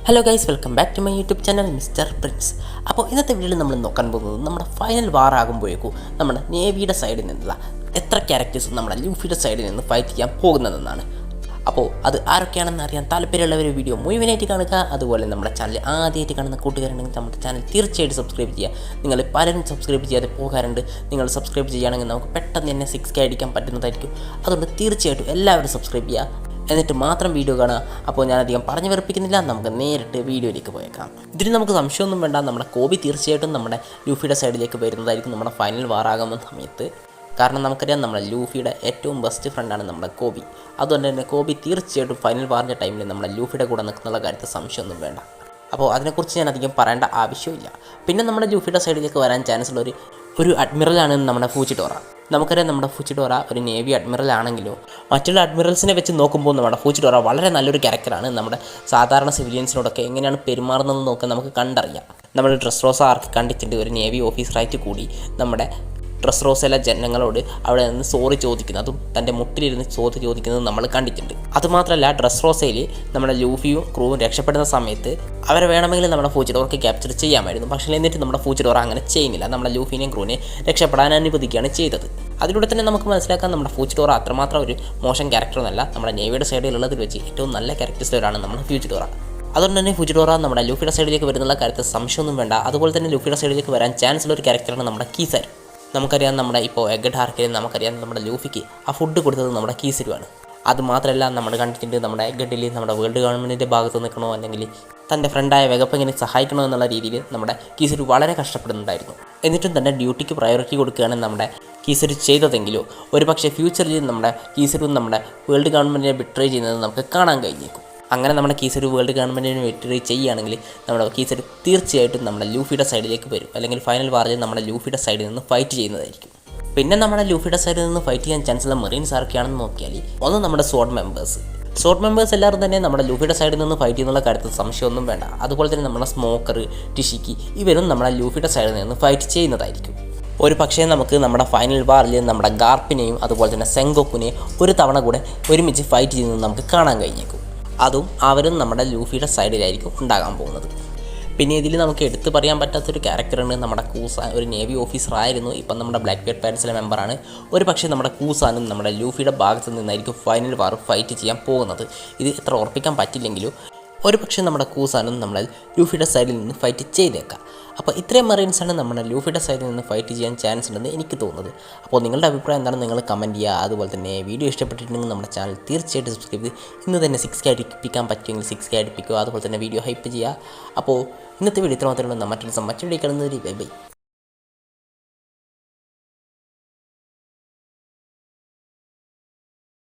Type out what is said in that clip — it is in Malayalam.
Hello guys, welcome back to my YouTube channel Mr Prince. അപ്പോൾ ഇന്നത്തെ വീഡിയോയിൽ നമ്മൾ നോക്കാൻ പോകുന്നത് നമ്മുടെ ഫൈനൽ വാർ ആകുമ്പോഴേക്കും നമ്മുടെ നേവിയുടെ സൈഡിൽ നിന്നുള്ള എത്ര ക്യാരക്ടേഴ്സ് നമ്മുടെ ലൂഫിയുടെ സൈഡിൽ നിന്ന് ഫൈറ്റ് ചെയ്യാൻ പോകുന്നതെന്നാണ്. അപ്പോൾ അത് ആരൊക്കെയാണെന്ന് അറിയാൻ താല്പര്യമുള്ളവർ വീഡിയോ മുഴുവനായിട്ട് കാണുക. അതുപോലെ നമ്മുടെ ചാനൽ ആദ്യമായിട്ട് കാണുന്ന കൂട്ടുകാരുണ്ടെങ്കിൽ നമ്മുടെ ചാനൽ തീർച്ചയായിട്ടും സബ്സ്ക്രൈബ് ചെയ്യുക. നിങ്ങൾ പലരും സബ്സ്ക്രൈബ് ചെയ്യാതെ പോകാറുണ്ട്. നിങ്ങൾ സബ്സ്ക്രൈബ് ചെയ്യുകയാണെങ്കിൽ നമുക്ക് പെട്ടെന്ന് തന്നെ 6K അടിക്കാൻ പറ്റുന്നതായിരിക്കും. അതുകൊണ്ട് തീർച്ചയായിട്ടും എല്ലാവരും സബ്സ്ക്രൈബ് ചെയ്യുക, എന്നിട്ട് മാത്രം വീഡിയോ കാണുക. അപ്പോൾ ഞാനധികം പറഞ്ഞു വെറുപ്പിക്കുന്നില്ല, നമുക്ക് നേരിട്ട് വീഡിയോയിലേക്ക് പോയേക്കാം. ഇതിന് നമുക്ക് സംശയമൊന്നും വേണ്ട, നമ്മുടെ കോബി തീർച്ചയായിട്ടും നമ്മുടെ ലൂഫിയുടെ സൈഡിലേക്ക് വരുന്നതായിരിക്കും നമ്മുടെ ഫൈനൽ വാറാകുന്ന സമയത്ത്. കാരണം നമുക്കറിയാം നമ്മുടെ ലൂഫിയുടെ ഏറ്റവും ബെസ്റ്റ് ഫ്രണ്ടാണ് നമ്മുടെ കോബി. അതുകൊണ്ട് തന്നെ കോബി തീർച്ചയായിട്ടും ഫൈനൽ വാറിൻ്റെ ടൈമിൽ നമ്മുടെ ലൂഫിയുടെ കൂടെ നിൽക്കുന്ന കാര്യത്തിൽ സംശയമൊന്നും വേണ്ട. അപ്പോൾ അതിനെക്കുറിച്ച് ഞാൻ അധികം പറയേണ്ട ആവശ്യമില്ല. പിന്നെ നമ്മുടെ ലൂഫിയുടെ സൈഡിലേക്ക് വരാൻ ചാൻസ് ഉള്ള ഒരു അഡ്മിറലാണ് നമ്മുടെ ഫൂച്ചിഡോറ. നമുക്കറിയാം നമ്മുടെ ഫൂച്ചിഡോറ ഒരു നേവി അഡ്മിറൽ ആണെങ്കിലും മറ്റുള്ള അഡ്മിറൽസിനെ വെച്ച് നോക്കുമ്പോൾ നമ്മുടെ ഫൂച്ചിഡോറ വളരെ നല്ലൊരു ക്യാരക്ടറാണ്. നമ്മുടെ സാധാരണ സിവിലിയൻസിനോടൊക്കെ എങ്ങനെയാണ് പെരുമാറുന്നതെന്ന് നോക്കാൻ നമുക്ക് കണ്ടറിയാം. നമ്മൾ ഡ്രസ്റോസ ആർക്ക് കണ്ടിട്ടുണ്ട് ഒരു നേവി ഓഫീസറായിട്ട് കൂടി നമ്മുടെ ഡ്രസ്റോസയിലെ ജനങ്ങളോട് അവിടെ നിന്ന് സോറി ചോദിക്കുന്നതും തൻ്റെ മുട്ടിലിരുന്ന് ചോദിക്കുന്നതും നമ്മൾ കണ്ടിട്ടുണ്ട്. അതുമാത്രമല്ല ഡ്രസ്റോസയിൽ നമ്മുടെ ലൂഫിയും ക്രൂവും രക്ഷപ്പെടുന്ന സമയത്ത് അവരെ വേണമെങ്കിൽ നമ്മുടെ ഫൂച്ചിഡോർക്ക് ക്യാപ്ചർ ചെയ്യാമായിരുന്നു. പക്ഷേ എന്നിട്ട് നമ്മുടെ ഫൂച്ചിഡോർ അങ്ങനെ ചെയ്യുന്നില്ല. നമ്മുടെ ലൂഫിനെയും ക്രൂവിനെ രക്ഷപ്പെടാൻ അനുവദിക്കുകയാണ് ചെയ്തത്. അതിലൂടെ തന്നെ നമുക്ക് മനസ്സിലാക്കാൻ നമ്മുടെ ഫൂച്ചിഡോറ അത്രമാത്രം ഒരു മോശം ക്യാരക്ടറൊന്നല്ല. നമ്മുടെ നേവിയുടെ സൈഡിലുള്ളതിൽ വെച്ച് ഏറ്റവും നല്ല ക്യാരക്ടേഴ്സിലൊരാണ് നമ്മുടെ ഫൂച്ചിഡോറ. അതുകൊണ്ട് തന്നെ ഫൂച്ചിഡോറ നമ്മുടെ ലൂഫിയുടെ സൈഡിലേക്ക് വരുന്നുള്ള കാര്യത്തിൽ സംശയമൊന്നും വേണ്ട. അതുപോലെ തന്നെ ലൂഫിയുടെ സൈഡിലേക്ക് വരാൻ ചാൻസ് ഉള്ള ഒരു ക്യാരക്ടറാണ് നമ്മുടെ കീസർ. നമുക്കറിയാം നമ്മുടെ ഇപ്പോൾ എഗഡ് ഹാർക്കിൽ നമുക്കറിയാം നമ്മുടെ ലൂഫിക്ക് ആ ഫുഡ് കൊടുത്തത് നമ്മുടെ കീസരുമാണ്. അതുമാത്രമല്ല നമ്മൾ കണ്ടിട്ടുണ്ട് നമ്മുടെ എഗഡിൽ നമ്മുടെ വേൾഡ് ഗവൺമെൻറ്റിൻ്റെ ഭാഗത്ത് നിൽക്കണോ അല്ലെങ്കിൽ തൻ്റെ ഫ്രണ്ടായ വെഗപ്പങ്ങനെ സഹായിക്കണോ എന്നുള്ള രീതിയിൽ നമ്മുടെ കീസരു വളരെ കഷ്ടപ്പെടുന്നുണ്ടായിരുന്നു. എന്നിട്ടും തന്നെ ഡ്യൂട്ടിക്ക് പ്രയോറിറ്റി കൊടുക്കുകയാണ് നമ്മുടെ കീസരു ചെയ്തതെങ്കിലോ ഒരു പക്ഷേ ഫ്യൂച്ചറിൽ നമ്മുടെ കീസരും നമ്മുടെ വേൾഡ് ഗവൺമെൻറ്റിനെ ബിട്രേ ചെയ്യുന്നത് നമുക്ക് കാണാൻ കഴിഞ്ഞേക്കും. അങ്ങനെ നമ്മുടെ കീസരു വേൾഡ് ഗവൺമെൻറ്റിന് ബിട്രേ ചെയ്യുകയാണെങ്കിൽ നമ്മുടെ കീസരു തീർച്ചയായിട്ടും നമ്മുടെ ലൂഫിയുടെ സൈഡിലേക്ക് വരും. അല്ലെങ്കിൽ ഫൈനൽ വാറിൽ നമ്മുടെ ലൂഫിയുടെ സൈഡിൽ നിന്ന് ഫൈറ്റ് ചെയ്യുന്നതായിരിക്കും. പിന്നെ നമ്മുടെ ലൂഫിയുടെ സൈഡിൽ നിന്ന് ഫൈറ്റ് ചെയ്യാൻ ചാൻസുള്ള മെറീൻസ് ആർക്കാണെന്ന് നോക്കിയാൽ ഒന്ന് നമ്മുടെ സ്വാഡ് മെമ്പേഴ്സ് എല്ലാവരും തന്നെ നമ്മുടെ ലൂഫിയുടെ സൈഡിൽ നിന്ന് ഫൈറ്റ് ചെയ്യുന്നുള്ള കാര്യത്തിൽ സംശയമൊന്നും വേണ്ട. അതുപോലെ തന്നെ നമ്മുടെ സ്മോക്കർ, ടിഷിക്കി ഇവരും നമ്മുടെ ലൂഫിയുടെ സൈഡിൽ നിന്ന് ഫൈറ്റ് ചെയ്യുന്നതായിരിക്കും. ഒരു പക്ഷേ നമുക്ക് നമ്മുടെ ഫൈനൽ വാറിൽ നമ്മുടെ ഗാർപ്പിനെയും അതുപോലെ തന്നെ സെങ്കോക്കുനെയും ഒരു തവണ കൂടെ ഒരുമിച്ച് ഫൈറ്റ് ചെയ്യുന്നത് നമുക്ക് കാണാൻ കഴിഞ്ഞേക്കും. അതും അവരും നമ്മുടെ ലൂഫിയുടെ സൈഡിലായിരിക്കും ഉണ്ടാകാൻ പോകുന്നത്. പിന്നെ ഇതിൽ നമുക്ക് എടുത്തു പറയാൻ പറ്റാത്തൊരു ക്യാരക്ടറുണ്ട് നമ്മുടെ കൂസാൻ. ഒരു നേവി ഓഫീസറായിരുന്നു, ഇപ്പം നമ്മുടെ ബ്ലാക്ക് ബെൽറ്റ് പാരൻസിലെ മെമ്പറാണ്. ഒരു പക്ഷേ നമ്മുടെ കൂസാനും നമ്മുടെ ലൂഫിയുടെ ഭാഗത്ത് നിന്നായിരിക്കും ഫൈനൽ വാർ ഫൈറ്റ് ചെയ്യാൻ പോകുന്നത്. ഇത് എത്ര ഉറപ്പിക്കാൻ പറ്റില്ലെങ്കിലും ഒരു പക്ഷേ നമ്മുടെ കൂസാനും നമ്മുടെ ലൂഫിയുടെ സൈഡിൽ നിന്ന് ഫൈറ്റ് ചെയ്തേക്കാം. അപ്പോൾ ഇത്രയും മെറീൻസാണ് നമ്മുടെ ലൂഫിയുടെ സൈഡിൽ നിന്ന് ഫൈറ്റ് ചെയ്യാൻ ചാൻസ് ഉണ്ടെന്ന് എനിക്ക് തോന്നുന്നത്. അപ്പോൾ നിങ്ങളുടെ അഭിപ്രായം എന്താണെന്ന് നിങ്ങൾ കമൻറ്റ് ചെയ്യുക. അതുപോലെ തന്നെ വീഡിയോ ഇഷ്ടപ്പെട്ടിട്ടുണ്ടെങ്കിൽ നമ്മുടെ ചാനൽ തീർച്ചയായിട്ടും സബ്സ്ക്രൈബ് ചെയ്ത് ഇന്ന് തന്നെ 6K അടിപ്പിക്കാൻ പറ്റുമെങ്കിൽ 6K അടിപ്പിക്കുക. അതുപോലെ തന്നെ വീഡിയോ ഹൈപ്പ് ചെയ്യുക. അപ്പോൾ ഇന്നത്തെ വീഡിയോ ഇത്ര മാത്രമേ ഉള്ളൂ. മറ്റൊരു വീഡിയോ കാണുന്നതിൽ ബൈ ബൈ.